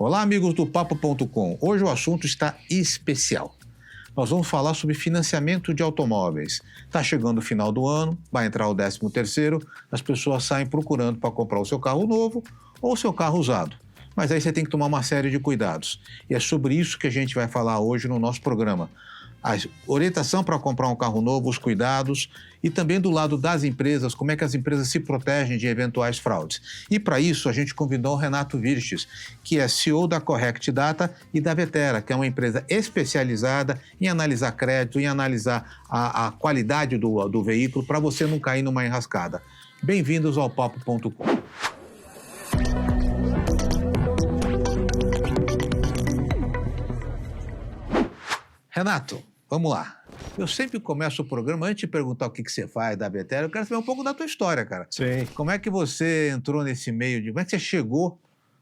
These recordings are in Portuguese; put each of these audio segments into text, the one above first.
Olá, amigos do Papo.com. Hoje o assunto está especial. Nós vamos falar sobre financiamento de automóveis. Está chegando o final do ano, vai entrar o 13º, as pessoas saem procurando para comprar o seu carro novo ou o seu carro usado. Mas aí você tem que tomar uma série de cuidados. E é sobre isso que a gente vai falar hoje no nosso programa. A orientação para comprar um carro novo, os cuidados e também do lado das empresas, como é que as empresas se protegem de eventuais fraudes. E para isso a gente convidou o Renato Virches, que é CEO da Correct Data e da Vetera, que é uma empresa especializada em analisar crédito, em analisar a qualidade do veículo para você não cair numa enrascada. Bem-vindos ao Papo.com. Renato, vamos lá. Eu sempre começo o programa, antes de perguntar o que você faz da Vetera, eu quero saber um pouco da tua história, cara. Sim. Como é que você entrou nesse meio como é que você chegou,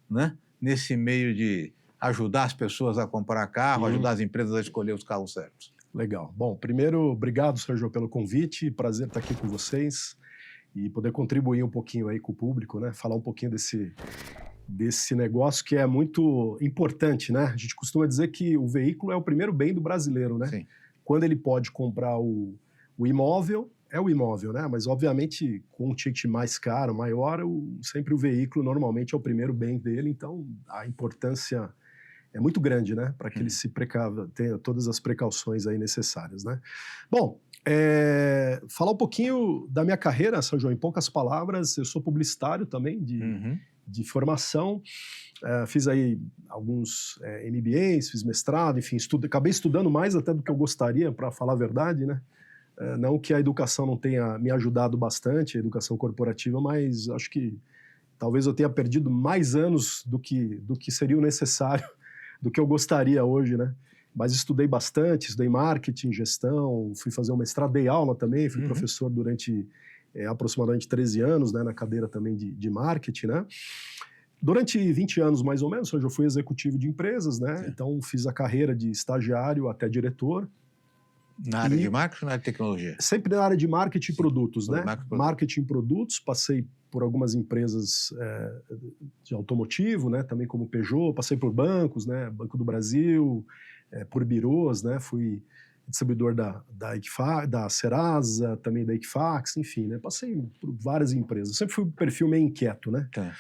né, nesse meio de ajudar as pessoas a comprar carro, ajudar as empresas a escolher os carros certos? Legal. Bom, primeiro, obrigado, Sérgio, pelo convite. Prazer estar aqui com vocês e poder contribuir um pouquinho aí com o público, né? Falar um pouquinho desse negócio que é muito importante, né? A gente costuma dizer que o veículo é o primeiro bem do brasileiro, né? Sim. Quando ele pode comprar o imóvel, é o imóvel, né? Mas, obviamente, com um ticket mais caro, maior, sempre o veículo normalmente é o primeiro bem dele, então a importância é muito grande, né? Para que ele tenha todas as precauções aí necessárias, né? Bom, falar um pouquinho da minha carreira, São João, em poucas palavras, eu sou publicitário também, de formação, fiz aí alguns MBAs, fiz mestrado, enfim, acabei estudando mais até do que eu gostaria, para falar a verdade, né? Não que a educação não tenha me ajudado bastante, a educação corporativa, mas acho que talvez eu tenha perdido mais anos do que seria o necessário, do que eu gostaria hoje, né? Mas estudei bastante, estudei marketing, gestão, fui fazer um mestrado, dei aula também, fui professor durante aproximadamente 13 anos, né, na cadeira também de marketing, né? Durante 20 anos, mais ou menos, eu já fui executivo de empresas, né? Então, fiz a carreira de estagiário até diretor. Na área de marketing ou na área de tecnologia? Sempre na área de marketing e produtos, né? Marketing e produtos, passei por algumas empresas de automotivo, né? Também como Peugeot, passei por bancos, né? Banco do Brasil, por birôs, né? Fui distribuidor da Serasa, também da Equifax, enfim, né? Passei por várias empresas. Sempre fui um perfil meio inquieto, né? Tá.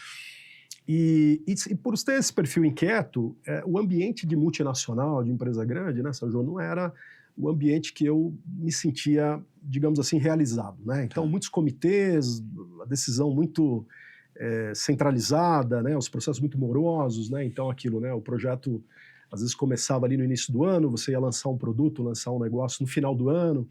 E por ter esse perfil inquieto, o ambiente de multinacional, de empresa grande, né, Sérgio, não era o ambiente que eu me sentia, digamos assim, realizado, né? Então, muitos comitês, a decisão muito centralizada, né? Os processos muito morosos, né? Então, aquilo, né? O projeto, às vezes, começava ali no início do ano, você ia lançar um produto, lançar um negócio no final do ano.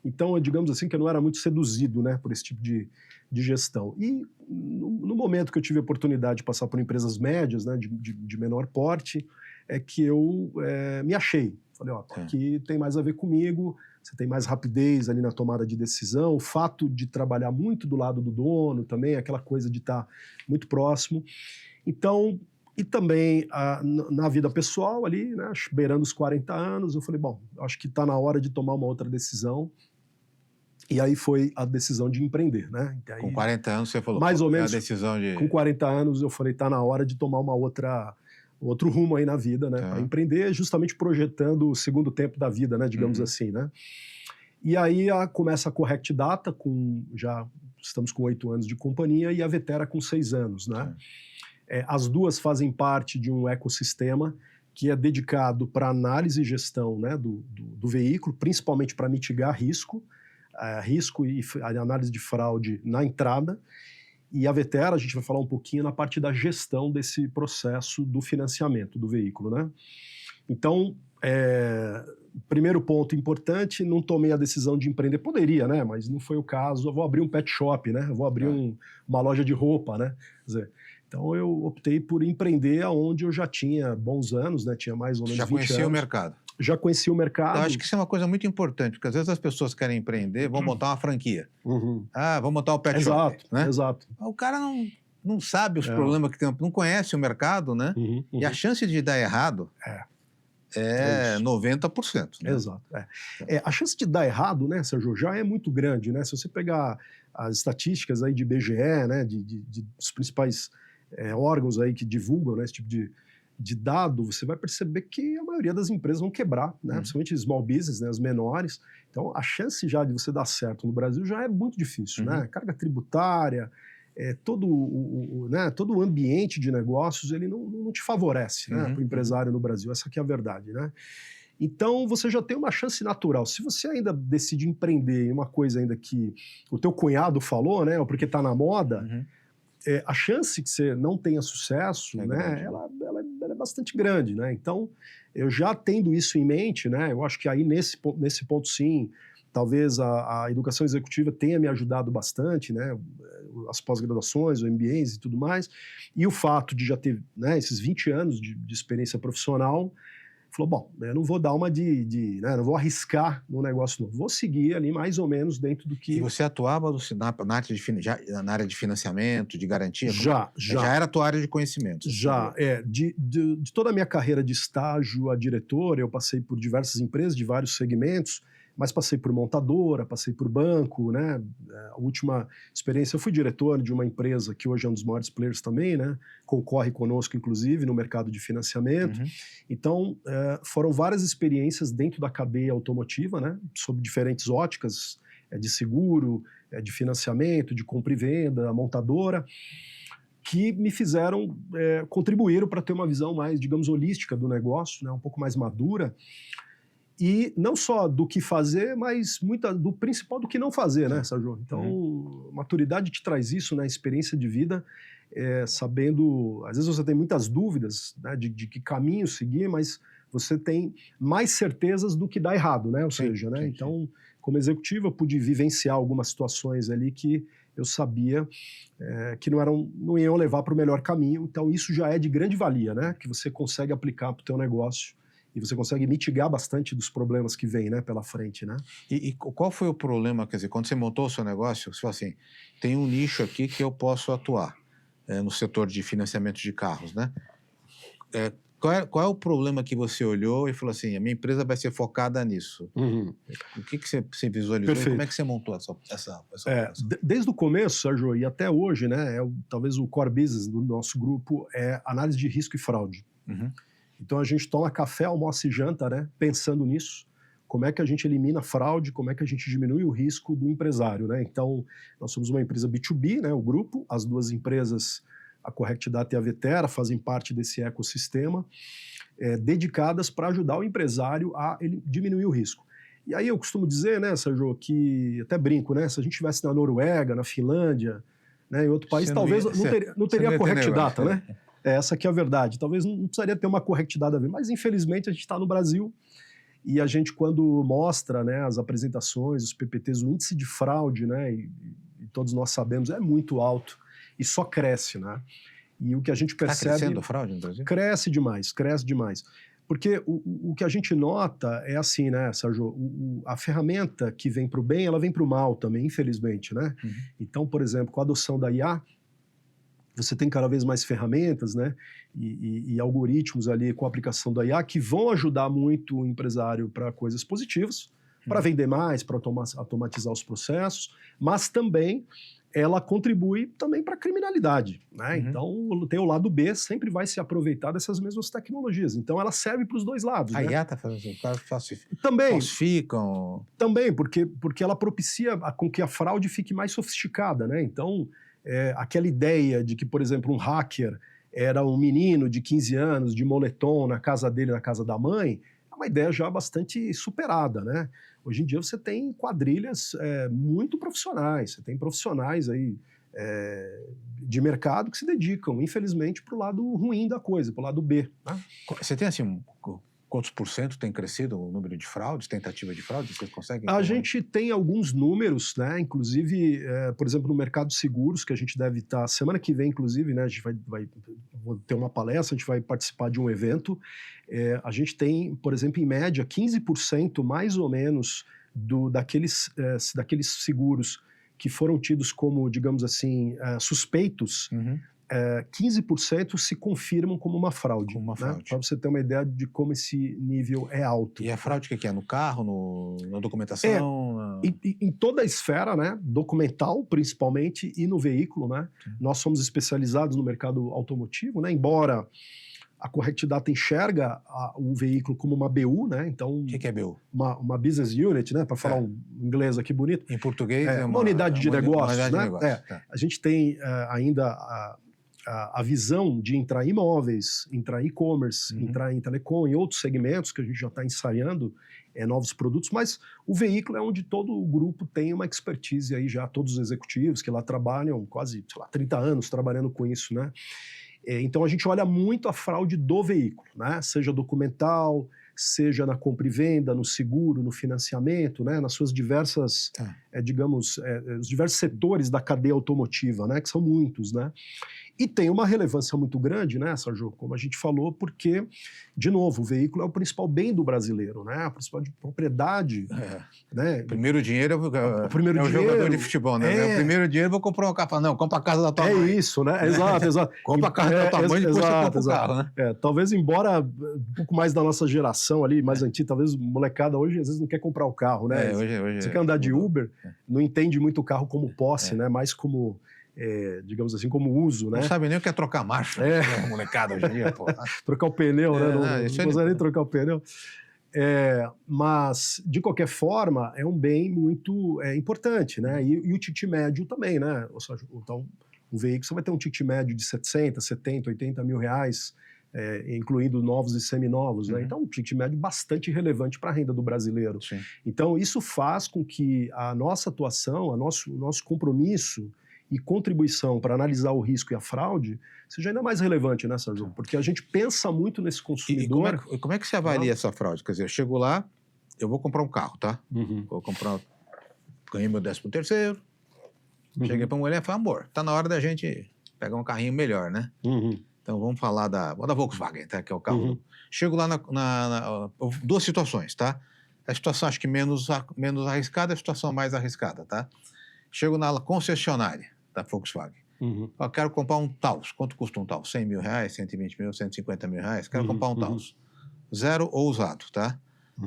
Então, digamos assim, que eu não era muito seduzido, né, por esse tipo de gestão. E no momento que eu tive a oportunidade de passar por empresas médias, né, de menor porte, é que eu me achei. Falei, aqui tem mais a ver comigo, você tem mais rapidez ali na tomada de decisão, o fato de trabalhar muito do lado do dono também, aquela coisa de estar muito próximo. Então, e também na vida pessoal ali, né, beirando os 40 anos, eu falei, bom, acho que está na hora de tomar uma outra decisão. E aí foi a decisão de empreender, né? Aí, com 40 anos você falou, mais ou menos, a decisão de... Com 40 anos eu falei, tá na hora de tomar outro rumo aí na vida, né? Para empreender, justamente projetando o segundo tempo da vida, né? Digamos assim, né? E aí começa a Correct Data, já estamos com 8 anos de companhia, e a Vetera com 6 anos, né? As duas fazem parte de um ecossistema que é dedicado para análise e gestão, né, do veículo, principalmente para mitigar risco e a análise de fraude na entrada. E a Vetera, a gente vai falar um pouquinho na parte da gestão desse processo do financiamento do veículo, né? Então, primeiro ponto importante, não tomei a decisão de empreender. Poderia, né? Mas não foi o caso. Eu vou abrir um pet shop, né? Eu vou abrir uma loja de roupa, né? Quer dizer, então eu optei por empreender onde eu já tinha bons anos, né? Tinha mais ou menos 20 anos. Já conhecia o mercado. Já conhecia o mercado. Eu acho que isso é uma coisa muito importante, porque às vezes as pessoas querem empreender, vão montar uma franquia. Vão montar um pet shop. Né? Exato. O cara não sabe os problemas que tem, não conhece o mercado, né? E a chance de dar errado é 90%. Né? Exato. A chance de dar errado, né, Sérgio, já é muito grande, né? Se você pegar as estatísticas aí de IBGE, né, dos principais órgãos aí que divulgam, né, esse tipo de dado, você vai perceber que a maioria das empresas vão quebrar, né? Principalmente small business, né? As menores. Então, a chance já de você dar certo no Brasil já é muito difícil, né? Carga tributária, todo o ambiente de negócios, ele não te favorece, né? Para o empresário no Brasil. Essa aqui é a verdade, né? Então, você já tem uma chance natural. Se você ainda decide empreender em uma coisa ainda que o teu cunhado falou, né? Ou porque está na moda, a chance que você não tenha sucesso, né? Ela é bastante grande, né? Então, eu já tendo isso em mente, né? Eu acho que aí nesse ponto, sim, talvez a educação executiva tenha me ajudado bastante, né? As pós-graduações, os MBAs e tudo mais. E o fato de já ter, né, esses 20 anos de experiência profissional, falou, bom, eu não vou dar uma né, não vou arriscar no negócio novo, vou seguir ali mais ou menos dentro do que... E você atuava na área de financiamento, de garantia? Já era a tua área de conhecimento? Já, de toda a minha carreira de estágio a diretor, eu passei por diversas empresas de vários segmentos, mas passei por montadora, passei por banco, né? A última experiência, eu fui diretor de uma empresa que hoje é um dos maiores players também, né? Concorre conosco, inclusive, no mercado de financiamento. Então, foram várias experiências dentro da cadeia automotiva, né? Sob diferentes óticas, de seguro, de financiamento, de compra e venda, montadora, que me fizeram, contribuíram para ter uma visão mais, digamos, holística do negócio, né? Um pouco mais madura. E não só do que fazer, mas do principal do que não fazer, né, Sérgio? Então, maturidade te traz isso, né? Experiência de vida, sabendo... Às vezes você tem muitas dúvidas, né, de que caminho seguir, mas você tem mais certezas do que dá errado, né? Ou seja, né? Então, como executivo, eu pude vivenciar algumas situações ali que eu sabia que não iam levar para o melhor caminho. Então, isso já é de grande valia, né? Que você consegue aplicar para o teu negócio. E você consegue mitigar bastante dos problemas que vêm, né, pela frente, né? E qual foi o problema, quer dizer, quando você montou o seu negócio, você falou assim, tem um nicho aqui que eu posso atuar, no setor de financiamento de carros, né? Qual é o problema que você olhou e falou assim, a minha empresa vai ser focada nisso? O que você visualizou? Perfeito. E como é que você montou essa desde o começo, Sérgio, e até hoje, né, talvez o core business do nosso grupo é análise de risco e fraude. Então, a gente toma café, almoça e janta, né, pensando nisso. Como é que a gente elimina a fraude, como é que a gente diminui o risco do empresário, né? Então, nós somos uma empresa B2B, né, o grupo. As duas empresas, a Correct Data e a Vetera, fazem parte desse ecossistema, dedicadas para ajudar o empresário a diminuir o risco. E aí eu costumo dizer, né, Sérgio, que até brinco, né? Se a gente estivesse na Noruega, na Finlândia, né, em outro país, talvez não teria a Correct Data, né? Essa que é a verdade. Talvez não precisaria ter uma Correct Data, mas infelizmente a gente está no Brasil e a gente, quando mostra, né, as apresentações, os PPTs, o índice de fraude, né, e todos nós sabemos, é muito alto e só cresce, né? E o que a gente percebe... Está crescendo a fraude no Brasil? Cresce demais. Porque o que a gente nota é assim, né, Sérgio, a ferramenta que vem para o bem, ela vem para o mal também, infelizmente, né? Então, por exemplo, com a adoção da IA, você tem cada vez mais ferramentas, né, e algoritmos ali com a aplicação da IA que vão ajudar muito o empresário para coisas positivas, para vender mais, para automatizar os processos, mas também ela contribui também para a criminalidade, né? Então, tem o lado B, sempre vai se aproveitar dessas mesmas tecnologias. Então, ela serve para os dois lados. A IA está fazendo isso, também falsificam... Também, porque ela propicia com que a fraude fique mais sofisticada, né? Então... aquela ideia de que, por exemplo, um hacker era um menino de 15 anos, de moletom, na casa dele, na casa da mãe, é uma ideia já bastante superada, né? Hoje em dia você tem quadrilhas muito profissionais, você tem profissionais aí de mercado que se dedicam, infelizmente, para o lado ruim da coisa, para o lado B. Né? Você tem, assim, quantos por cento tem crescido o número de fraudes, tentativa de fraude? Vocês conseguem? A gente tem alguns números, né? Inclusive, por exemplo, no mercado de seguros, que a gente deve estar... Semana que vem, inclusive, né? A gente vai ter uma palestra, a gente vai participar de um evento. A gente tem, por exemplo, em média, 15% mais ou menos daqueles seguros que foram tidos como, digamos assim, suspeitos, 15% se confirmam como uma fraude. Né? Para você ter uma ideia de como esse nível é alto. E a fraude o que é? No carro, na documentação? Em toda a esfera, né? Documental, principalmente, e no veículo. Né? Nós somos especializados no mercado automotivo, né? Embora A Correct Data enxerga o veículo como uma BU, né? Então, O que é BU? Uma business unit, né? Para falar um inglês aqui bonito. Em português é uma unidade de negócios, unidade né? de negócios, tá. A gente tem ainda a visão de entrar em imóveis, entrar em e-commerce, entrar em telecom, em outros segmentos que a gente já está ensaiando novos produtos, mas o veículo é onde todo o grupo tem uma expertise aí já, todos os executivos que lá trabalham quase, 30 anos trabalhando com isso, né? Então a gente olha muito a fraude do veículo, né? Seja documental, seja na compra e venda, no seguro, no financiamento, né? Nas suas diversas, os diversos setores da cadeia automotiva, né? Que são muitos, né? E tem uma relevância muito grande, né, Sérgio, como a gente falou, porque, de novo, o veículo é o principal bem do brasileiro, né, a principal propriedade. Né? O primeiro dinheiro o dinheiro, jogador de futebol, né? O primeiro dinheiro eu vou comprar um carro. Não, compra a casa da tua mãe. É isso, né? Exato. Compra a casa da tua mãe e depois você compra o carro, né? Talvez, embora um pouco mais da nossa geração ali, mais antiga, talvez molecada hoje, às vezes não quer comprar o carro, né? Hoje você quer andar de Uber, não entende muito o carro como posse, né? Mais como... digamos assim, como uso, né? Não sabe nem o que é trocar marcha, molecada hoje em dia, pô. Trocar o pneu, né? Não consegue nem trocar o pneu. Mas, de qualquer forma, é um bem muito importante, né? E o ticket médio também, né? Ou seja, então, um veículo, você vai ter um ticket médio de 60, 70, 80 mil reais, incluindo novos e seminovos, né? Então, um ticket médio bastante relevante para a renda do brasileiro. Sim. Então, isso faz com que a nossa atuação, o nosso compromisso e contribuição para analisar o risco e a fraude seja ainda mais relevante, né, Sérgio? Porque a gente pensa muito nesse consumidor. E como é que você avalia essa fraude? Quer dizer, eu chego lá, eu vou comprar um carro, tá? Vou comprar, ganhei meu 13º, cheguei para a mulher e falei, amor, tá na hora da gente pegar um carrinho melhor, né? Então vamos falar da Volkswagen, tá? Que é o carro. Chego lá duas situações, tá? A situação acho que menos arriscada, a situação mais arriscada, tá? Chego na concessionária da Volkswagen. Eu quero comprar um Taos. Quanto custa um Taos? 100 mil reais, 120 mil, 150 mil reais? Quero comprar um Taos. Zero ou usado, tá?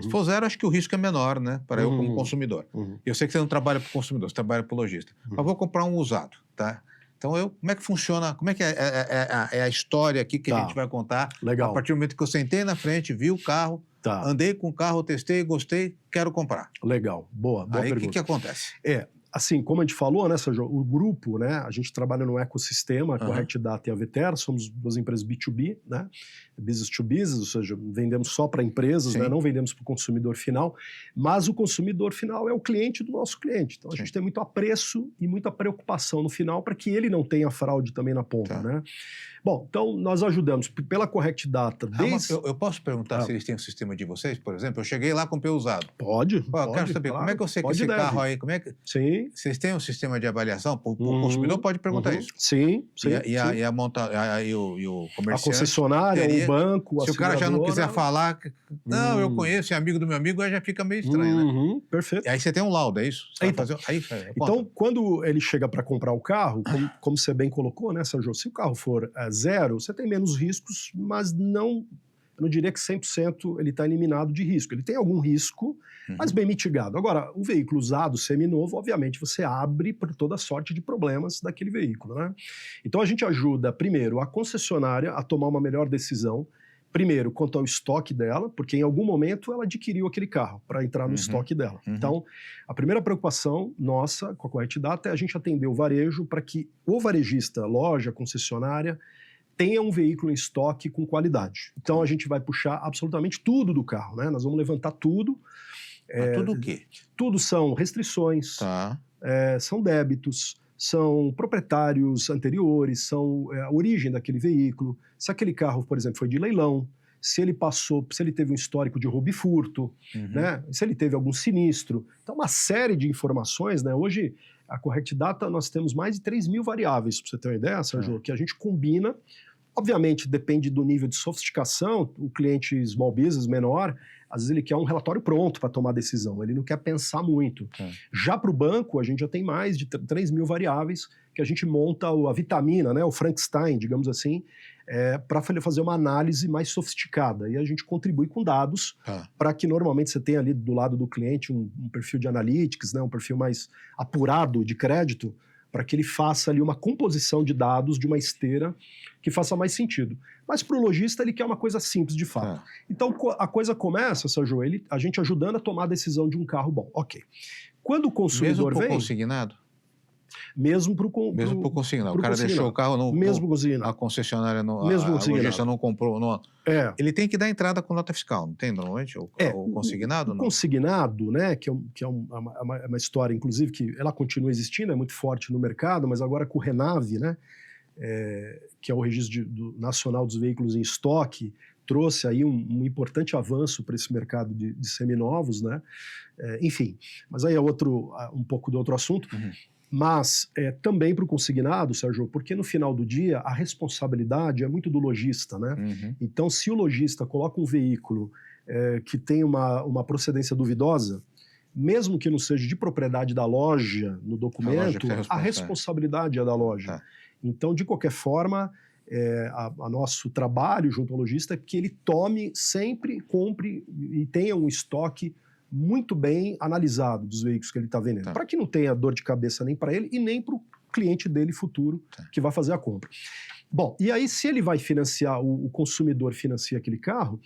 Se for zero, acho que o risco é menor, né? Para eu como consumidor. Eu sei que você não trabalha para o consumidor, você trabalha para o lojista. Mas vou comprar um usado, tá? Então, como é que funciona, como é que é a história aqui que a gente vai contar? Legal. A partir do momento que eu sentei na frente, vi o carro, andei com o carro, testei, gostei, quero comprar. Legal, boa Aí pergunta. O que acontece? Assim, como a gente falou, né, Sérgio, o grupo, né, a gente trabalha no ecossistema, a Correct Data e a Veter, somos duas empresas B2B, né, business to business, ou seja, vendemos só para empresas, né, não vendemos para o consumidor final, mas o consumidor final é o cliente do nosso cliente. Então, a gente tem muito apreço e muita preocupação no final para que ele não tenha fraude também na ponta, né. Bom, então nós ajudamos pela Correct Data. Eu posso perguntar se eles têm um sistema de vocês, por exemplo? Eu cheguei lá, comprei usado. Pode. Eu quero saber, claro, como é que eu sei que esse carro aí, como é que... Sim. Vocês têm um sistema de avaliação? O consumidor pode perguntar isso. Sim. E o comerciante... A concessionária, o banco, a se o cara já não quiser falar, não, eu conheço, é amigo do meu amigo, aí já fica meio estranho, né? Perfeito. E aí você tem um laudo, é isso? Então, quando ele chega para comprar o carro, como você bem colocou, né, Sérgio? Se o carro for zero, você tem menos riscos, mas não... Eu não diria que 100% ele está eliminado de risco. Ele tem algum risco, mas bem mitigado. Agora, o veículo usado, seminovo, obviamente você abre por toda sorte de problemas daquele veículo, né? Então a gente ajuda, primeiro, a concessionária a tomar uma melhor decisão, primeiro, quanto ao estoque dela, porque em algum momento ela adquiriu aquele carro para entrar no estoque dela. Então, a primeira preocupação nossa com a Correct Data é a gente atender o varejo para que o varejista, loja, concessionária, tenha um veículo em estoque com qualidade. Então, a gente vai puxar absolutamente tudo do carro, né? Nós vamos levantar tudo. Tudo o quê? Tudo são restrições, são débitos, são proprietários anteriores, são a origem daquele veículo. Se aquele carro, por exemplo, foi de leilão, se ele teve um histórico de roubo e furto, né? Se ele teve algum sinistro. Então, uma série de informações, né? Hoje, a Correct Data, nós temos mais de 3 mil variáveis, para você ter uma ideia, Sérgio, que a gente combina. Obviamente, depende do nível de sofisticação. O cliente small business menor, às vezes ele quer um relatório pronto para tomar decisão, ele não quer pensar muito. Já para o banco, a gente já tem mais de 3 mil variáveis que a gente monta a vitamina, né, o Frankenstein, digamos assim, para fazer uma análise mais sofisticada. E a gente contribui com dados para que normalmente você tenha ali do lado do cliente um perfil de analytics, né, um perfil mais apurado de crédito, para que ele faça ali uma composição de dados de uma esteira que faça mais sentido. Mas para o lojista ele quer uma coisa simples de fato. Então a coisa começa, Sérgio, a gente ajudando a tomar a decisão de um carro bom. Ok. Quando o consumidor mesmo vem... consignado? Mesmo para o consignado. O cara deixou o carro, a concessionária, a lojista não comprou. Ele tem que dar entrada com nota fiscal, não tem normalmente? O consignado? O consignado, né, que é uma história, inclusive, que ela continua existindo, é muito forte no mercado, mas agora com o RENAVE, né, que é o Registro Nacional dos Veículos em Estoque, trouxe aí um importante avanço para esse mercado de seminovos, né? Enfim, mas aí é um pouco do outro assunto. Uhum. Mas também para o consignado, Sérgio, porque no final do dia a responsabilidade é muito do lojista, né? Uhum. Então, se o lojista coloca um veículo que tem uma procedência duvidosa, mesmo que não seja de propriedade da loja no documento, a responsabilidade é da loja. Então, de qualquer forma, a nosso trabalho junto ao lojista é que ele tome sempre, compre e tenha um estoque muito bem analisado dos veículos que ele está vendendo, para que não tenha dor de cabeça nem para ele e nem para o cliente dele futuro que vai fazer a compra. Bom, e aí se ele vai financiar, o consumidor financia aquele carro,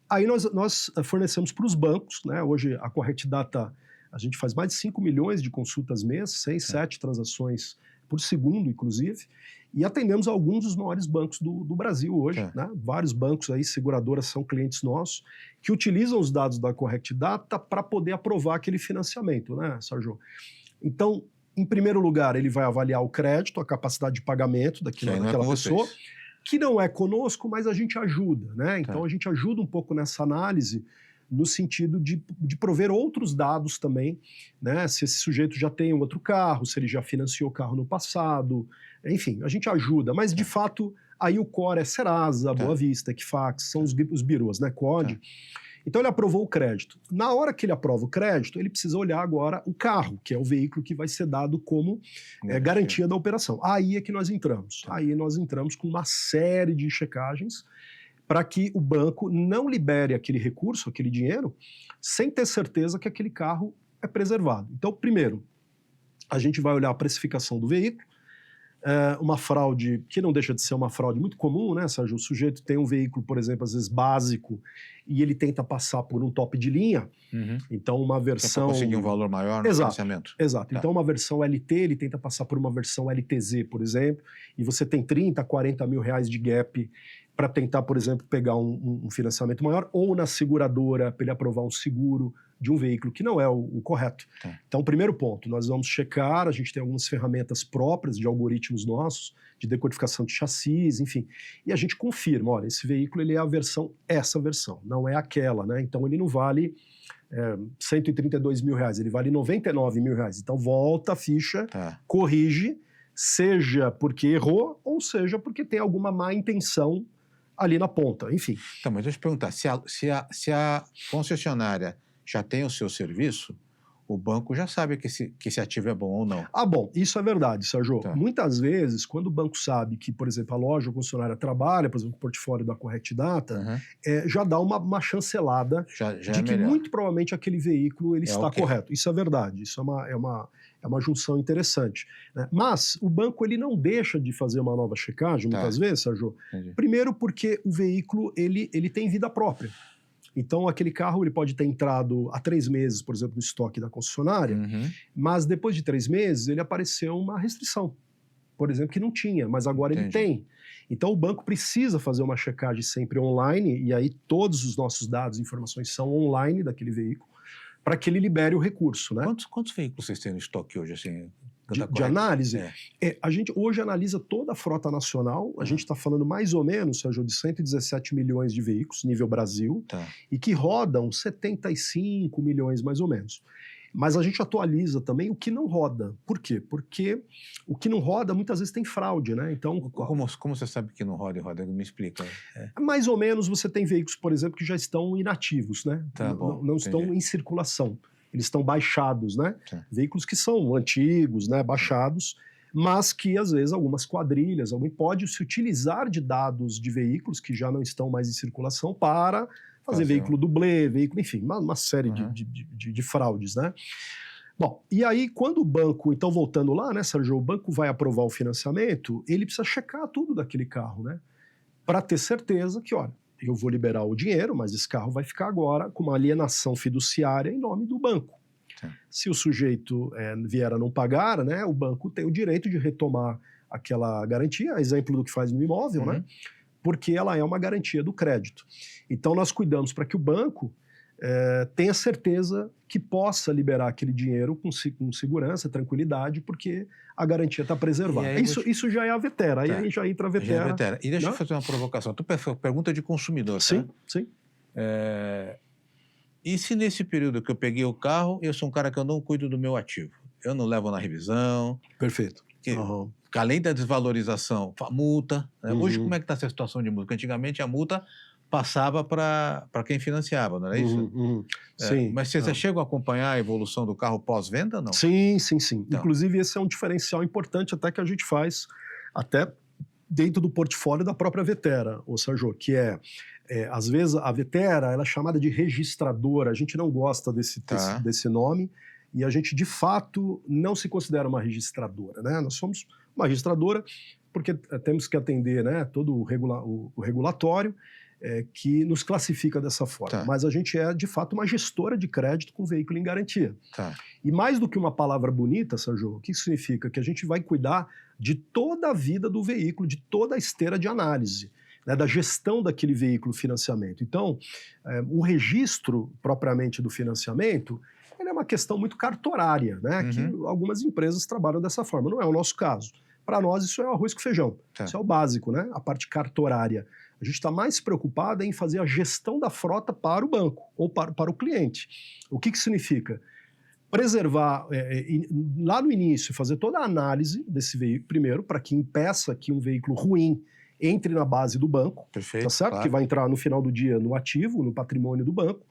aí nós fornecemos para os bancos, né? Hoje a Correct Data, a gente faz mais de 5 milhões de consultas mês, 6, 7 transações por segundo, inclusive, e atendemos alguns dos maiores bancos do Brasil hoje, né? Vários bancos aí, seguradoras são clientes nossos, que utilizam os dados da Correct Data para poder aprovar aquele financiamento, né, Sérgio? Então, em primeiro lugar, ele vai avaliar o crédito, a capacidade de pagamento daquela pessoa, que não é conosco, mas a gente ajuda, né? Então, a gente ajuda um pouco nessa análise, no sentido de prover outros dados também, né? Se esse sujeito já tem um outro carro, se ele já financiou o carro no passado, enfim, a gente ajuda, mas de fato aí o core é Serasa, Boa Vista, Equifax, são os birôs, né? COD. Então ele aprovou o crédito. Na hora que ele aprova o crédito, ele precisa olhar agora o carro, que é o veículo que vai ser dado como garantia da operação. Aí é que nós entramos. Aí nós entramos com uma série de checagens para que o banco não libere aquele recurso, aquele dinheiro, sem ter certeza que aquele carro é preservado. Então, primeiro, a gente vai olhar a precificação do veículo, uma fraude que não deixa de ser uma fraude muito comum, né, Sérgio? O sujeito tem um veículo, por exemplo, às vezes básico, e ele tenta passar por um top de linha, então uma versão... Para conseguir um valor maior no financiamento. Exato. Então uma versão LT, ele tenta passar por uma versão LTZ, por exemplo, e você tem 30, 40 mil reais de gap para tentar, por exemplo, pegar um financiamento maior, ou na seguradora, para ele aprovar um seguro de um veículo que não é o correto. Então, primeiro ponto, nós vamos checar, a gente tem algumas ferramentas próprias de algoritmos nossos, de decodificação de chassis, enfim, e a gente confirma, olha, esse veículo ele é essa versão, não é aquela, né? Então ele não vale 132 mil reais, ele vale 99 mil reais. Então volta a ficha, corrige, seja porque errou, ou seja porque tem alguma má intenção ali na ponta, enfim. Então, mas deixa eu te perguntar, se a concessionária já tem o seu serviço, o banco já sabe que esse ativo é bom ou não. Bom, isso é verdade, Sérgio. Muitas vezes, quando o banco sabe que, por exemplo, a loja ou concessionária trabalha, por exemplo, com o portfório da Correct Data, já dá uma chancelada de que muito provavelmente aquele veículo ele está correto. Isso é verdade, isso é uma junção interessante, né? Mas o banco ele não deixa de fazer uma nova checagem, muitas vezes, Sérgio. Primeiro porque o veículo ele tem vida própria. Então, aquele carro ele pode ter entrado há 3 meses, por exemplo, no estoque da concessionária, mas depois de 3 meses ele apareceu uma restrição, por exemplo, que não tinha, mas agora ele tem. Então, o banco precisa fazer uma checagem sempre online, e aí todos os nossos dados e informações são online daquele veículo, para que ele libere o recurso, né? Quantos veículos vocês têm no estoque hoje, assim? De análise? A gente hoje analisa toda a frota nacional, a gente está falando mais ou menos, Sérgio, de 117 milhões de veículos, nível Brasil, e que rodam 75 milhões mais ou menos. Mas a gente atualiza também o que não roda. Por quê? Porque o que não roda muitas vezes tem fraude, né? Então, como você sabe que não roda e roda? Me explica. Mais ou menos você tem veículos, por exemplo, que já estão inativos, né? Não estão em circulação. Eles estão baixados, né? Veículos que são antigos, né? Baixados, mas que às vezes algumas quadrilhas, alguém pode se utilizar de dados de veículos que já não estão mais em circulação para fazer veículo dublê, veículo, enfim, uma série de fraudes, né? Bom, e aí quando o banco, então voltando lá, né, Sérgio, o banco vai aprovar o financiamento, ele precisa checar tudo daquele carro, né? Para ter certeza que, olha, eu vou liberar o dinheiro, mas esse carro vai ficar agora com uma alienação fiduciária em nome do banco. Sim. Se o sujeito vier a não pagar, né, o banco tem o direito de retomar aquela garantia, exemplo do que faz no imóvel, né? Porque ela é uma garantia do crédito. Então nós cuidamos para que o banco tenha certeza que possa liberar aquele dinheiro com segurança, tranquilidade, porque a garantia está preservada. Isso já é a Vetera, aí a gente já entra a Vetera. Já é Vetera. E deixa eu fazer uma provocação. Pergunta de consumidor, sim, tá? Sim. E se nesse período que eu peguei o carro, eu sou um cara que eu não cuido do meu ativo? Eu não levo na revisão. Perfeito. Além da desvalorização, a multa. Né? Hoje, como é que está essa situação de multa? Porque antigamente a multa passava para quem financiava, não era isso? Sim. Mas você chega a acompanhar a evolução do carro pós-venda, não? Sim, sim, sim. Então. Inclusive, esse é um diferencial importante até que a gente faz até dentro do portfólio da própria Vetera, ô Sérgio, que às vezes a Vetera ela é chamada de registradora, a gente não gosta desse nome, e a gente, de fato, não se considera uma registradora, né? Nós somos uma registradora porque temos que atender, né, todo o regulatório que nos classifica dessa forma. Mas a gente é, de fato, uma gestora de crédito com veículo em garantia. E mais do que uma palavra bonita, Sérgio, o que isso significa? Que a gente vai cuidar de toda a vida do veículo, de toda a esteira de análise, né, da gestão daquele veículo financiamento. Então, o registro propriamente do financiamento ele é uma questão muito cartorária, né, que algumas empresas trabalham dessa forma. Não é o nosso caso. Para nós, isso é o arroz com feijão. Isso é o básico, né? A parte cartorária. A gente está mais preocupado em fazer a gestão da frota para o banco ou para o cliente. O que significa? Preservar, lá no início, fazer toda a análise desse veículo, primeiro, para que impeça que um veículo ruim entre na base do banco. Perfeito, tá certo? Claro. Que vai entrar no final do dia no ativo, no patrimônio do banco.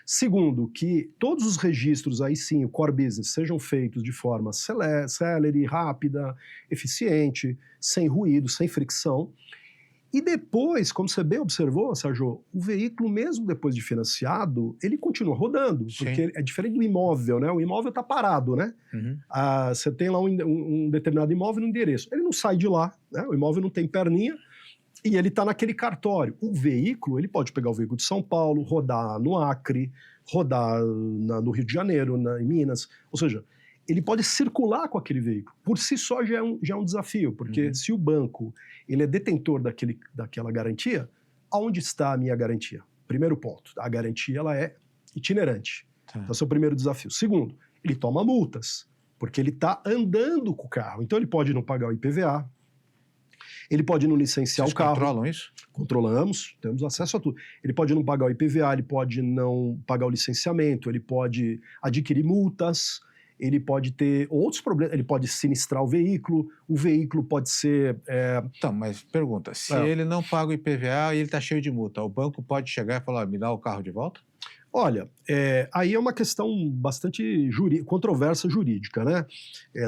Segundo, que todos os registros, aí sim, o core business, sejam feitos de forma célere, rápida, eficiente, sem ruído, sem fricção. E depois, como você bem observou, Sérgio, o veículo, mesmo depois de financiado, ele continua rodando, porque é diferente do imóvel, né? O imóvel está parado, né? Você tem lá um determinado imóvel no endereço. Ele não sai de lá, né? O imóvel não tem perninha, e ele está naquele cartório. O veículo, ele pode pegar o veículo de São Paulo, rodar no Acre, rodar no Rio de Janeiro, em Minas. Ou seja, ele pode circular com aquele veículo. Por si só já é um desafio, porque se o banco ele é detentor daquela garantia, aonde está a minha garantia? Primeiro ponto, a garantia ela é itinerante. Então, esse é o primeiro desafio. Segundo, ele toma multas, porque ele está andando com o carro. Então, ele pode não pagar o IPVA, ele pode não licenciar o carro. Vocês controlam isso? Controlamos, temos acesso a tudo. Ele pode não pagar o IPVA, ele pode não pagar o licenciamento, ele pode adquirir multas, ele pode ter outros problemas, ele pode sinistrar o veículo pode ser... Então, mas pergunta, se ele não paga o IPVA e ele está cheio de multa, o banco pode chegar e falar, me dá o carro de volta? Olha, aí é uma questão bastante controversa jurídica, né?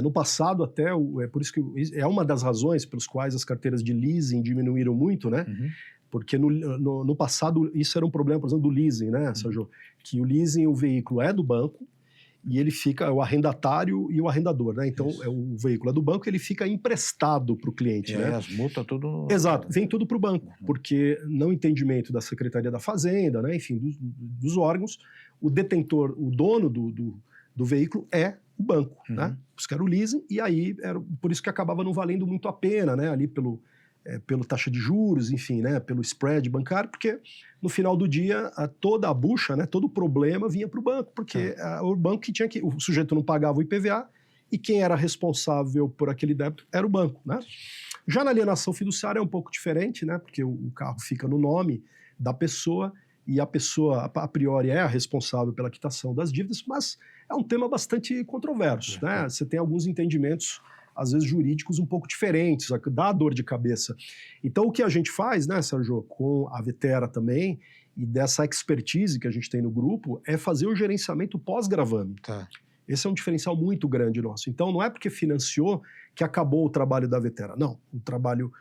No passado até, por isso que é uma das razões pelas quais as carteiras de leasing diminuíram muito, né? Porque no passado isso era um problema, por exemplo, do leasing, né, Sérgio? Que o leasing, o veículo é do banco, e ele fica, o arrendatário e o arrendador, né? Então, o veículo é do banco, ele fica emprestado para o cliente, né? As multas, tudo... Exato, vem tudo para o banco, porque no entendimento da Secretaria da Fazenda, né? Enfim, dos órgãos, o detentor, o dono do veículo é o banco, né? Por isso que era o leasing, e aí, por isso que acabava não valendo muito a pena, né? Ali pelo taxa de juros, enfim, né, pelo spread bancário, porque no final do dia toda a bucha, né, todo o problema vinha para o banco, porque o banco o sujeito não pagava o IPVA e quem era responsável por aquele débito era o banco, né? Já na alienação fiduciária é um pouco diferente, né, porque o carro fica no nome da pessoa e a pessoa, a priori, é a responsável pela quitação das dívidas, mas é um tema bastante controverso, né? Você tem alguns entendimentos às vezes jurídicos um pouco diferentes, dá dor de cabeça. Então o que a gente faz, né, Sérgio, com a Vetera também, e dessa expertise que a gente tem no grupo, é fazer o gerenciamento pós-gravame. Esse é um diferencial muito grande nosso. Então não é porque financiou que acabou o trabalho da Vetera. Não, o trabalho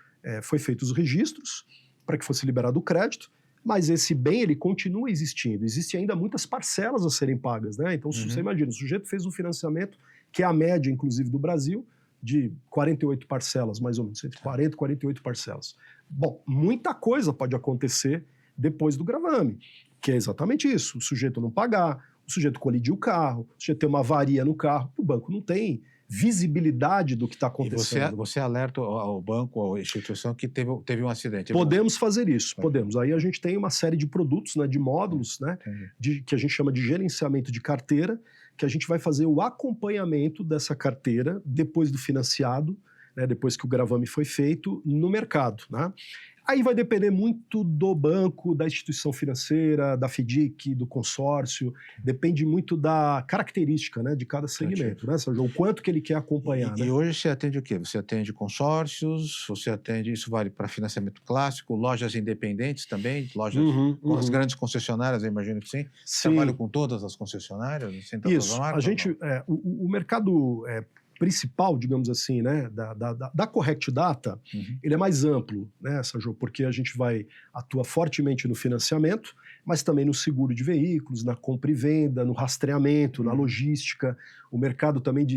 foi feito os registros para que fosse liberado o crédito, mas esse bem ele continua existindo. Existem ainda muitas parcelas a serem pagas, né? Então, se você imagina, o sujeito fez um financiamento, que é a média, inclusive, do Brasil, de 48 parcelas, mais ou menos, entre 40 e 48 parcelas. Bom, muita coisa pode acontecer depois do gravame, que é exatamente isso. O sujeito não pagar, o sujeito colidir o carro, o sujeito ter uma avaria no carro, o banco não tem visibilidade do que está acontecendo. E você alerta ao banco, ou à instituição que teve um acidente. Podemos fazer isso, podemos. Aí a gente tem uma série de produtos, né, de módulos, né, que a gente chama de gerenciamento de carteira, que a gente vai fazer o acompanhamento dessa carteira depois do financiado, né, depois que o gravame foi feito, no mercado, né? Aí vai depender muito do banco, da instituição financeira, da FDIC, do consórcio, depende muito da característica, né, de cada segmento, né, Sérgio? O quanto que ele quer acompanhar. E hoje você atende o quê? Você atende consórcios, você atende, isso vale para financiamento clássico, lojas independentes também, lojas com as grandes concessionárias, eu imagino que sim. Trabalho com todas as concessionárias? Isso, a gente, o mercado principal, digamos assim, né, da Correct Data, ele é mais amplo, né, Sérgio, porque a gente atua fortemente no financiamento, mas também no seguro de veículos, na compra e venda, no rastreamento, na logística, o mercado também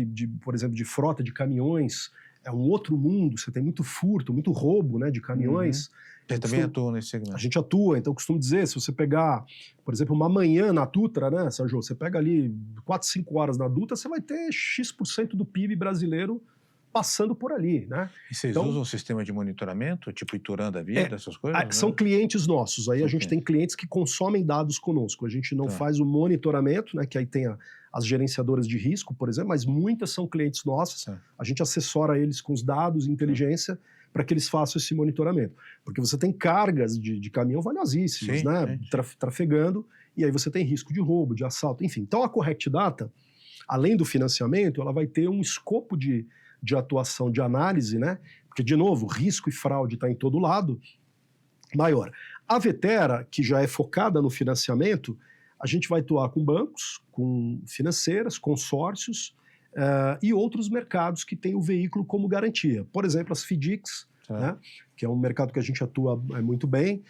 por exemplo, de frota de caminhões, é um outro mundo, você tem muito furto, muito roubo, né, de caminhões. Você também atua nesse segmento? A gente atua, então eu costumo dizer, se você pegar, por exemplo, uma manhã na Dutra, né, Sérgio, você pega ali 4, 5 horas na Dutra, você vai ter X% do PIB brasileiro passando por ali, né? E vocês usam um sistema de monitoramento, tipo Ituran da vida, essas coisas? São clientes nossos, aí a gente tem clientes que consomem dados conosco, a gente não faz o monitoramento, né, que aí tem as gerenciadoras de risco, por exemplo, mas muitas são clientes nossos, a gente assessora eles com os dados e inteligência para que eles façam esse monitoramento. Porque você tem cargas de caminhão valiosíssimas, né? Trafegando, e aí você tem risco de roubo, de assalto, enfim. Então a Correct Data, além do financiamento, ela vai ter um escopo de atuação, de análise, né? Porque, de novo, risco e fraude está em todo lado, maior. A Vetera, que já é focada no financiamento, a gente vai atuar com bancos, com financeiras, consórcios, e outros mercados que têm o veículo como garantia. Por exemplo, as FDICs, né, que é um mercado que a gente atua muito bem,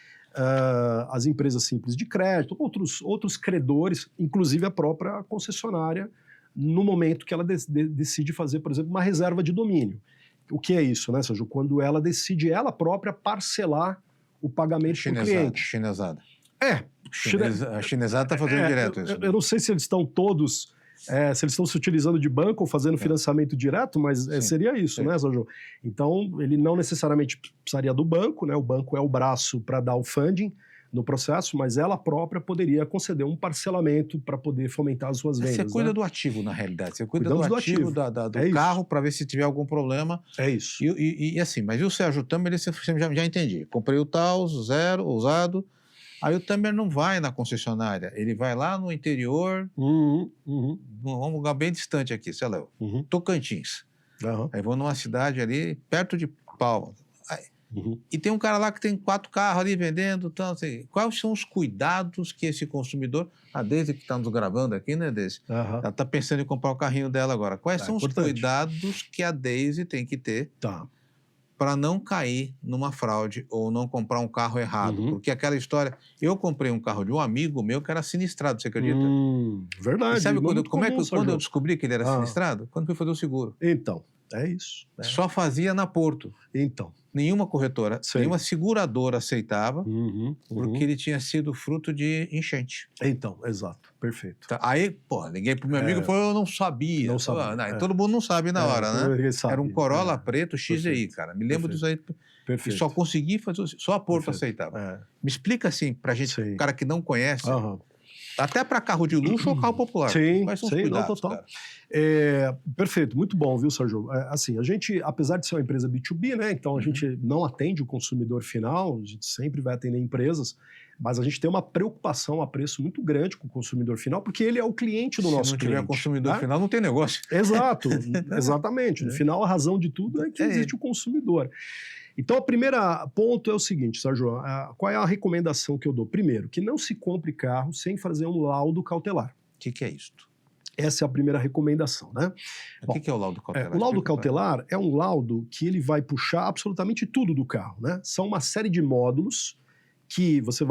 as empresas simples de crédito, outros credores, inclusive a própria concessionária, no momento que ela decide fazer, por exemplo, uma reserva de domínio. O que é isso, né, Sérgio? Quando ela decide ela própria parcelar o pagamento para o cliente. Chinesada. A chinesada está fazendo direto isso. Eu não sei se eles estão todos... se eles estão se utilizando de banco ou fazendo financiamento direto, mas seria isso, né, Sérgio? Então, ele não necessariamente precisaria do banco, né? O banco é o braço para dar o funding no processo, mas ela própria poderia conceder um parcelamento para poder fomentar as suas vendas. Você cuida do ativo, na realidade. Você cuida do ativo do carro para ver se tiver algum problema. É isso. E assim, mas o Sérgio Tamer, ele já entendi. Comprei o tal, zero, usado. Aí o Tamer não vai na concessionária, ele vai lá no interior, num lugar bem distante aqui, sei lá, Tocantins. Aí vou numa cidade ali, perto de Palmas. E tem um cara lá que tem 4 carros ali vendendo. Então, assim, quais são os cuidados que esse consumidor... A Deise que está nos gravando aqui, né, Deise? Ela está pensando em comprar o carrinho dela agora. Quais são os cuidados que a Deise tem que ter para não cair numa fraude ou não comprar um carro errado? Porque aquela história... Eu comprei um carro de um amigo meu que era sinistrado, você acredita? Verdade. E sabe quando eu descobri que ele era sinistrado? Quando fui fazer o seguro. Então, é isso. Só fazia na Porto. Então. Nenhuma corretora, nenhuma seguradora aceitava, porque ele tinha sido fruto de enchente. Então, exato, perfeito. Tá, aí, liguei pro meu amigo e falou, eu não sabia. Não sabia. Todo mundo não sabe na hora, né? Era um Corolla preto XEI, cara. Me lembro disso aí. Perfeito. E só consegui fazer, só a Porto aceitava. Me explica assim, pra gente, um cara que não conhece, até para carro de luxo ou carro popular. Quais são os cuidados, total. Cara? Perfeito, muito bom, viu, Sérgio? Assim, a gente, apesar de ser uma empresa B2B, né, então a gente não atende o consumidor final, a gente sempre vai atender empresas, mas a gente tem uma preocupação a preço muito grande com o consumidor final, porque ele é o cliente do nosso cliente. Se não tiver consumidor final, não tem negócio. Exato, exatamente. No final, a razão de tudo é que existe o consumidor. Então, o primeiro ponto é o seguinte, Sérgio, qual é a recomendação que eu dou? Primeiro, que não se compre carro sem fazer um laudo cautelar. O que é isto? Essa é a primeira recomendação, né? O que é o laudo cautelar? O laudo cautelar é um laudo que ele vai puxar absolutamente tudo do carro, né? São uma série de módulos que você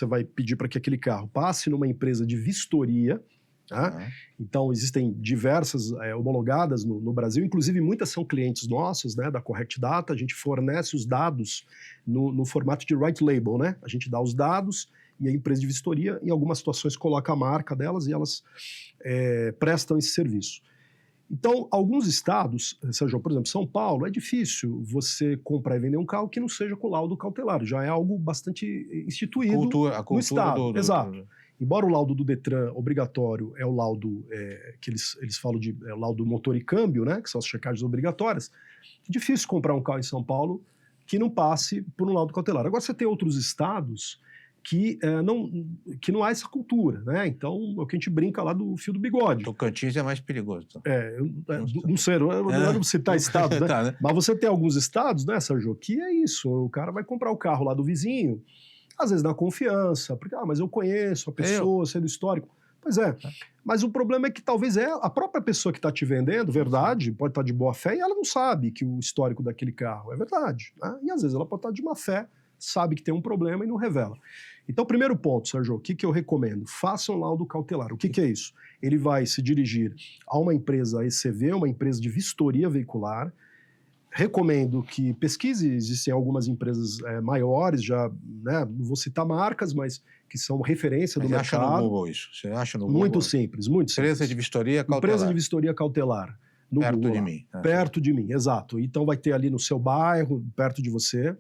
vai pedir para que aquele carro passe numa empresa de vistoria, tá? Então, existem diversas homologadas no Brasil, inclusive muitas são clientes nossos, né, da Correct Data. A gente fornece os dados no formato de white label, né? A gente dá os dados e a empresa de vistoria, em algumas situações, coloca a marca delas e elas prestam esse serviço. Então, alguns estados, Sérgio, por exemplo, São Paulo, é difícil você comprar e vender um carro que não seja com laudo cautelar. Já é algo bastante instituído A cultura no estado. Exato. Embora o laudo do Detran obrigatório é o laudo que eles falam de laudo motor e câmbio, né, que são as checagens obrigatórias, é difícil comprar um carro em São Paulo que não passe por um laudo cautelar. Agora, você tem outros estados que não há essa cultura, né? Então, é o que a gente brinca lá do fio do bigode. Tocantins é mais perigoso. Então. Não sei, eu não vou citar estados, né? Tá, né? Mas você tem alguns estados, né, Sérgio, que é isso, o cara vai comprar o carro lá do vizinho, às vezes na confiança, porque, mas eu conheço a pessoa, sei do histórico. Pois é, mas o problema é que talvez a própria pessoa que está te vendendo, verdade, pode estar de boa fé e ela não sabe que o histórico daquele carro é verdade, né? E às vezes ela pode estar de má fé, sabe que tem um problema e não revela. Então, primeiro ponto, Sérgio, o que eu recomendo? Façam laudo cautelar. O que é isso? Ele vai se dirigir a uma empresa ECV, uma empresa de vistoria veicular. Recomendo que pesquise, existem algumas empresas maiores, já, né, não vou citar marcas, mas que são referência do mercado. Você acha no Google isso? Você acha no Google? Muito simples, muito simples. Empresa de vistoria cautelar. Empresa de vistoria cautelar. No perto Google, de mim. Perto de mim, exato. Então vai ter ali no seu bairro, perto de você.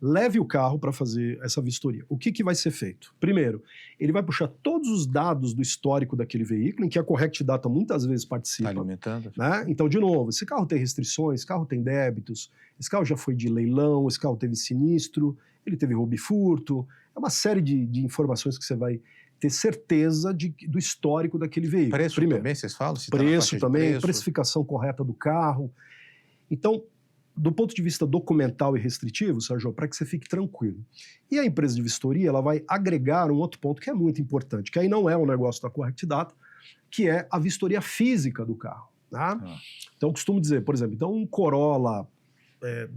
Leve o carro para fazer essa vistoria. O que vai ser feito? Primeiro, ele vai puxar todos os dados do histórico daquele veículo, em que a Correct Data muitas vezes participa. Está alimentando. Né? Então, de novo, esse carro tem restrições, esse carro tem débitos, esse carro já foi de leilão, esse carro teve sinistro, ele teve roubo e furto. É uma série de informações que você vai ter certeza do histórico daquele veículo. Preço Primeiro, também, vocês falam? preço também, precificação correta do carro. Então, do ponto de vista documental e restritivo, Sérgio, para que você fique tranquilo. E a empresa de vistoria, ela vai agregar um outro ponto que é muito importante, que aí não é um negócio da Correct Data, que é a vistoria física do carro. Tá? Então, eu costumo dizer, por exemplo, um Corolla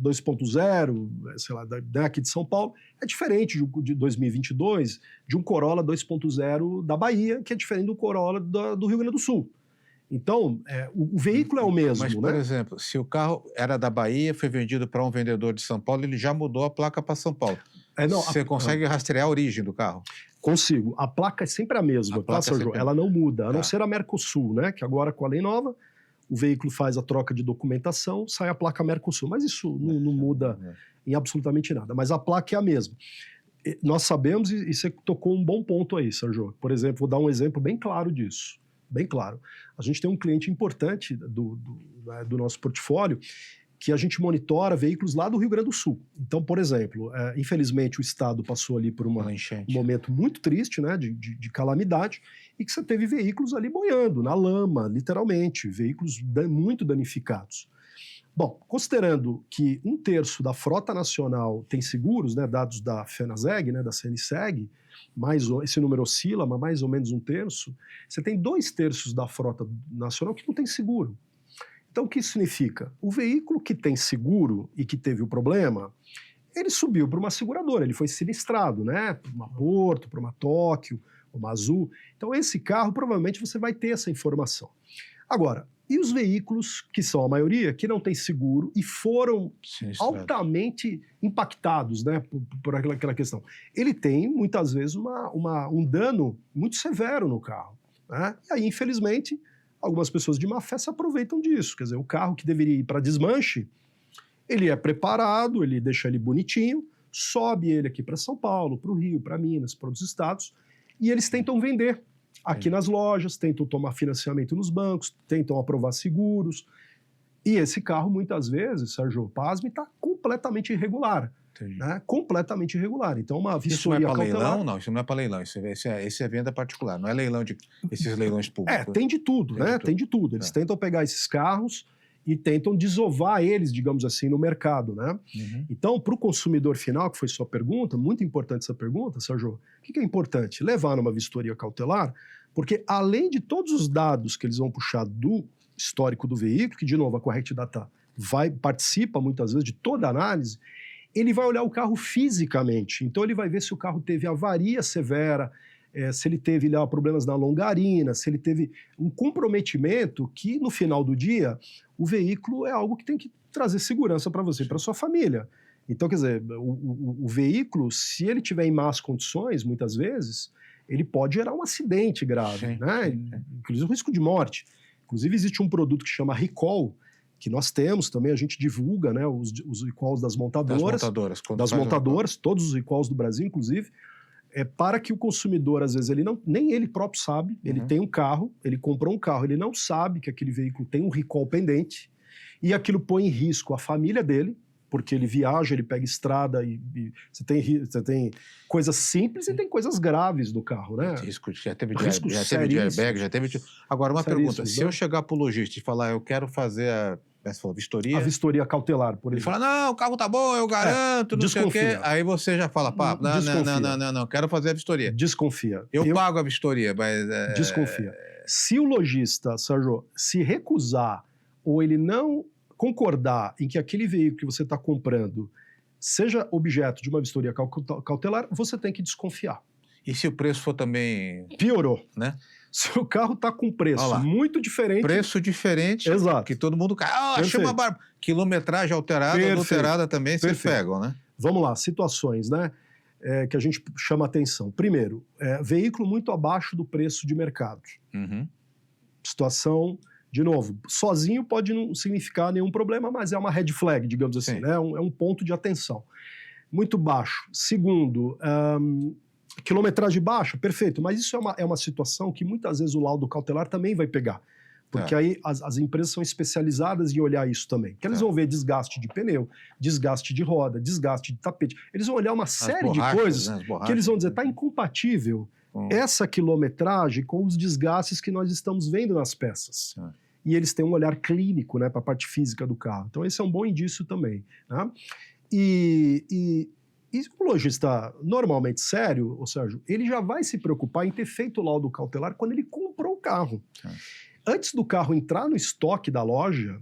2.0, sei lá, daqui de São Paulo, é diferente de 2022 de um Corolla 2.0 da Bahia, que é diferente do Corolla do Rio Grande do Sul. Então, o veículo é o mesmo, mas, né? por exemplo, se o carro era da Bahia, foi vendido para um vendedor de São Paulo, ele já mudou a placa para São Paulo. Você consegue rastrear a origem do carro? Consigo. A placa é sempre a mesma, tá, Sérgio? Ela não muda, a não ser a Mercosul, né? Que agora, com a lei nova, o veículo faz a troca de documentação, sai a placa Mercosul. Mas isso não muda em absolutamente nada. Mas a placa é a mesma. Nós sabemos, e você tocou um bom ponto aí, Sérgio. Por exemplo, vou dar um exemplo bem claro disso. Bem claro. A gente tem um cliente importante do nosso portfólio que a gente monitora veículos lá do Rio Grande do Sul. Então, por exemplo, infelizmente o estado passou ali por um momento muito triste, né, de calamidade, e que você teve veículos ali boiando, na lama, literalmente, veículos muito danificados. Bom, considerando que 1/3 da frota nacional tem seguros, né, dados da FENASEG, né, da CNSEG, esse número oscila, mas mais ou menos 1/3, você tem 2/3 da frota nacional que não tem seguro. Então, o que isso significa? O veículo que tem seguro e que teve o problema, ele subiu para uma seguradora, ele foi sinistrado, né? Para uma Porto, para uma Tóquio, uma Azul. Então, esse carro, provavelmente, você vai ter essa informação. Agora, e os veículos, que são a maioria, que não tem seguro e foram altamente impactados, né, por aquela questão? Ele tem, muitas vezes, um dano muito severo no carro, né? E aí, infelizmente, algumas pessoas de má fé se aproveitam disso. Quer dizer, o carro que deveria ir para desmanche, ele é preparado, ele deixa ele bonitinho, sobe ele aqui para São Paulo, para o Rio, para Minas, para outros estados, e eles tentam vender aqui nas lojas, tentam tomar financiamento nos bancos, tentam aprovar seguros. E esse carro, muitas vezes, Sérgio, pasme, está completamente irregular. Né? Completamente irregular. Então, uma vistoria Isso não é para cautelar... leilão? Não, isso não é para leilão. Esse é venda particular, não é leilão de esses leilões públicos. Tem de tudo, né? Tem de tudo. Eles tentam pegar esses carros e tentam desovar eles, digamos assim, no mercado, né? Então, para o consumidor final, que foi sua pergunta, muito importante essa pergunta, Sérgio, o que é importante? Levar numa vistoria cautelar, porque além de todos os dados que eles vão puxar do histórico do veículo, que, de novo, a Correct Data participa muitas vezes de toda a análise, ele vai olhar o carro fisicamente. Então ele vai ver se o carro teve avaria severa, se ele teve lá problemas na longarina, se ele teve um comprometimento que, no final do dia, o veículo é algo que tem que trazer segurança para você e para sua família. Então, quer dizer, o veículo, se ele tiver em más condições, muitas vezes, ele pode gerar um acidente grave, Sim, né? sim. Inclusive o risco de morte. Inclusive existe um produto que chama recall, que nós temos também, a gente divulga, né, os recalls das montadoras. Das montadoras, todos os recalls do Brasil, inclusive, para que o consumidor, às vezes, nem ele próprio sabe, ele tem um carro, ele comprou um carro, ele não sabe que aquele veículo tem um recall pendente, e aquilo põe em risco a família dele, porque ele viaja, ele pega estrada e você tem coisas simples e tem coisas graves no carro, né? Risco, já teve de seríssimos. airbag, já teve... Agora, uma pergunta, se eu chegar para o lojista e falar, eu quero fazer a vistoria... A vistoria cautelar, por Ele exemplo. fala, não, o carro tá bom, eu garanto, não sei o quê. Aí você já fala, pá, não, quero fazer a vistoria. Desconfia. Eu pago a vistoria, mas... Desconfia. Se o lojista, Sérgio, se recusar ou ele não concordar em que aquele veículo que você está comprando seja objeto de uma vistoria cautelar, você tem que desconfiar. E se o preço for também... Piorou. Né? Se o carro está com preço muito diferente... Preço diferente, exato, que todo mundo cai. Achei uma barba. Quilometragem alterada, adulterada também, vocês pegam, né? Vamos lá, situações, né? Que a gente chama atenção. Primeiro, veículo muito abaixo do preço de mercado. Situação... De novo, sozinho pode não significar nenhum problema, mas é uma red flag, digamos assim, né? É um ponto de atenção. Muito baixo. Segundo, quilometragem baixa, perfeito, mas isso é uma situação que muitas vezes o laudo cautelar também vai pegar. Porque aí as empresas são especializadas em olhar isso também. Que eles vão ver desgaste de pneu, desgaste de roda, desgaste de tapete. Eles vão olhar uma série de coisas, né, que eles vão dizer, está incompatível essa quilometragem com os desgastes que nós estamos vendo nas peças. E eles têm um olhar clínico, né, para a parte física do carro. Então esse é um bom indício também. Né? E o lojista normalmente sério, ou seja, ele já vai se preocupar em ter feito o laudo cautelar quando ele comprou o carro. Antes do carro entrar no estoque da loja,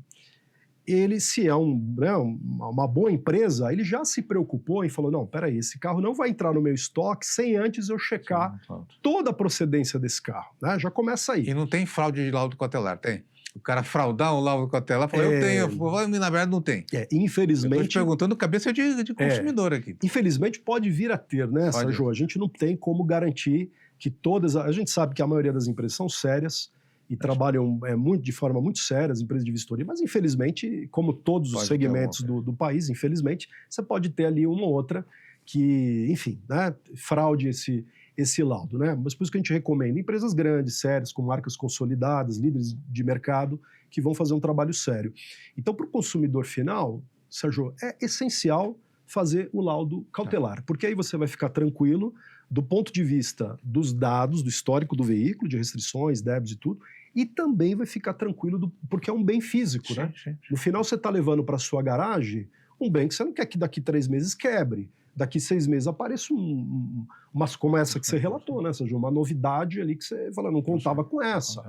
ele, se é uma boa empresa, ele já se preocupou e falou, não, peraí, esse carro não vai entrar no meu estoque sem antes eu checar toda a procedência desse carro. Né? Já começa aí. E não tem fraude de laudo cautelar, tem? O cara fraudar um laudo cautelar, fala, eu tenho, na verdade não tem. Infelizmente... Eu tô te perguntando cabeça de consumidor aqui. Infelizmente pode vir a ter, né, Sérgio? A gente não tem como garantir que todas... A gente sabe que a maioria das empresas são sérias, e trabalham de forma muito séria, as empresas de vistoria, mas infelizmente, como todos os segmentos do país, infelizmente, você pode ter ali uma ou outra que, enfim, né, fraude esse laudo, né? Mas por isso que a gente recomenda empresas grandes, sérias, com marcas consolidadas, líderes de mercado, que vão fazer um trabalho sério. Então, para o consumidor final, Sérgio, é essencial fazer o laudo cautelar, porque aí você vai ficar tranquilo do ponto de vista dos dados, do histórico do veículo, de restrições, débitos e tudo, e também vai ficar tranquilo porque é um bem físico, né? No final você está levando para sua garagem um bem que você não quer que daqui 3 meses quebre, daqui 6 meses apareça umas como essa que você relatou, né? Ou seja, uma novidade ali que você fala, não contava com essa.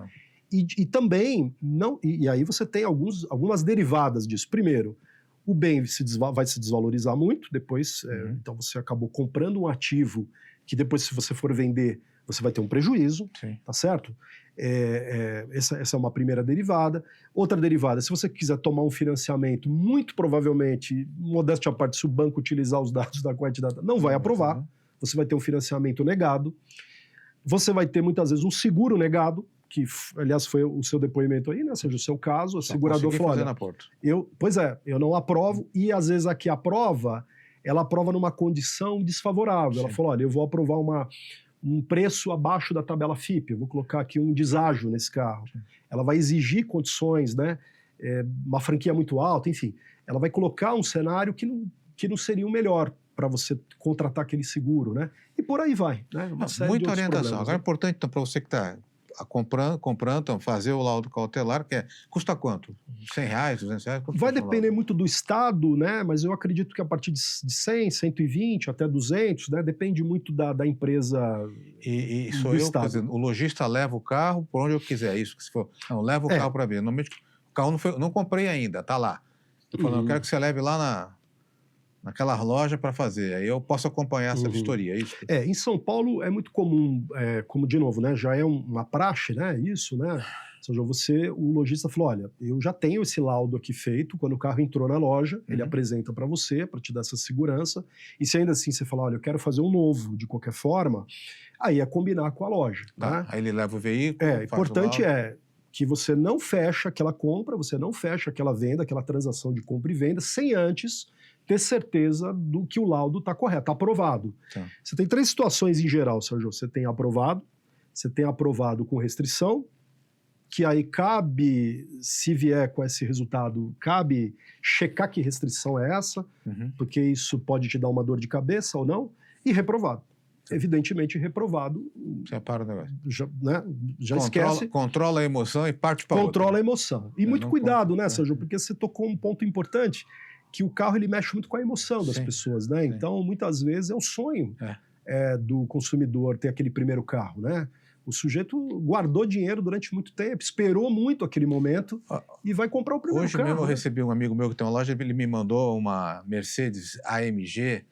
E também, e aí você tem algumas derivadas disso. Primeiro, o bem vai se desvalorizar muito, depois, então você acabou comprando um ativo que depois, se você for vender, você vai ter um prejuízo, tá certo? Essa é uma primeira derivada. Outra derivada, se você quiser tomar um financiamento, muito provavelmente, modéstia à parte, se o banco utilizar os dados da quantidade, não vai aprovar, você vai ter um financiamento negado, você vai ter muitas vezes um seguro negado, que aliás foi o seu depoimento aí, né? Ou seja, o seu caso, a seguradora falou, eu não aprovo, e às vezes aqui aprova, ela aprova numa condição desfavorável. Ela falou, olha, eu vou aprovar um preço abaixo da tabela FIPE, eu vou colocar aqui um deságio nesse carro. Ela vai exigir condições, né? Uma franquia muito alta, enfim. Ela vai colocar um cenário que não seria o melhor para você contratar aquele seguro, né? E por aí vai, né? Muita orientação. Agora é importante, então, para você que está comprando, então, fazer o laudo cautelar, custa quanto? R$100, R$200? Vai depender muito do estado, né? Mas eu acredito que a partir de 100, 120, até 200, né? Depende muito da empresa. E sou eu, quer dizer, o lojista leva o carro por onde eu quiser, isso que se for. Não, leva o carro para ver. Normalmente o carro não comprei ainda, tá lá. Estou falando, eu quero que você leve lá naquela loja para fazer. Aí eu posso acompanhar essa vistoria, é isso? Em São Paulo é muito comum, como de novo, né, já é uma praxe, né, isso, né? Ou seja, o lojista falou, olha, eu já tenho esse laudo aqui feito, quando o carro entrou na loja, ele apresenta para você, para te dar essa segurança, e se ainda assim você falar, olha, eu quero fazer um novo de qualquer forma, aí é combinar com a loja. Tá, né? aí ele leva o veículo, O importante é que você não fecha aquela compra, você não fecha aquela venda, aquela transação de compra e venda, sem antes ter certeza do que o laudo está correto, está aprovado. Tá. Você tem 3 situações em geral, Sérgio. Você tem aprovado com restrição, que aí cabe, se vier com esse resultado, cabe checar que restrição é essa, porque isso pode te dar uma dor de cabeça ou não, e reprovado. Evidentemente, reprovado. Separa o negócio. Já esquece. Controla a emoção e parte para outra. Controla a emoção. E muito cuidado, né, Sérgio? Porque você tocou um ponto importante, que o carro ele mexe muito com a emoção das pessoas, né? Então, muitas vezes é o sonho do consumidor ter aquele primeiro carro, né? O sujeito guardou dinheiro durante muito tempo, esperou muito aquele momento e vai comprar o primeiro carro. Hoje mesmo eu recebi um amigo meu que tem uma loja, ele me mandou uma Mercedes AMG,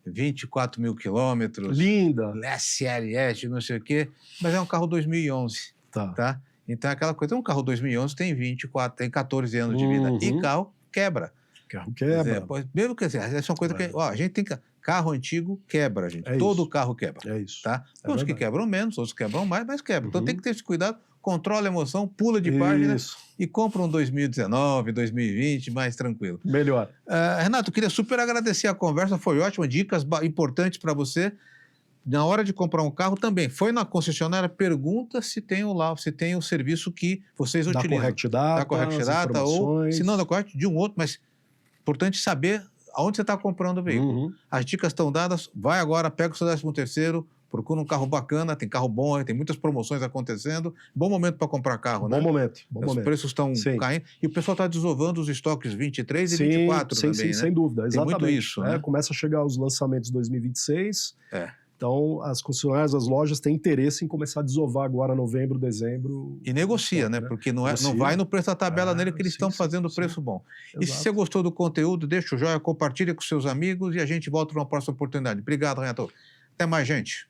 24 mil quilômetros. Linda. SLS, não sei o quê, mas é um carro 2011, tá? Então é aquela coisa, um carro 2011 tem 24, tem 14 anos de vida e carro quebra. Carro quebra. Mesmo que essa é uma coisa que a gente tem carro antigo quebra, gente. Todo carro quebra. É isso. Tá? Uns que quebram menos, outros quebram mais, mas quebram. Então tem que ter esse cuidado, controla a emoção, pula de página e compra um 2019, 2020 mais tranquilo. Melhor. Renato, eu queria super agradecer a conversa, foi ótima, dicas importantes para você. Na hora de comprar um carro também, foi na concessionária, pergunta se tem o serviço que vocês utilizam. Da Correct Data, ou se não da Correct, de um outro, mas importante saber aonde você está comprando o veículo. As dicas estão dadas, vai agora, pega o seu 13º, procura um carro bacana, tem carro bom, tem muitas promoções acontecendo, bom momento para comprar carro, né? Bom momento. Os preços estão caindo e o pessoal está desovando os estoques 23 e 24 também, né? Sem dúvida, exatamente. Tem muito isso, né? Começa a chegar os lançamentos 2026, então as concessionárias, as lojas têm interesse em começar a desovar agora novembro, dezembro. E negocia, né? Porque não vai no preço da tabela nele que eles estão fazendo preço bom. Exato. E se você gostou do conteúdo, deixa o joinha, compartilha com seus amigos e a gente volta numa próxima oportunidade. Obrigado, Renato. Até mais, gente.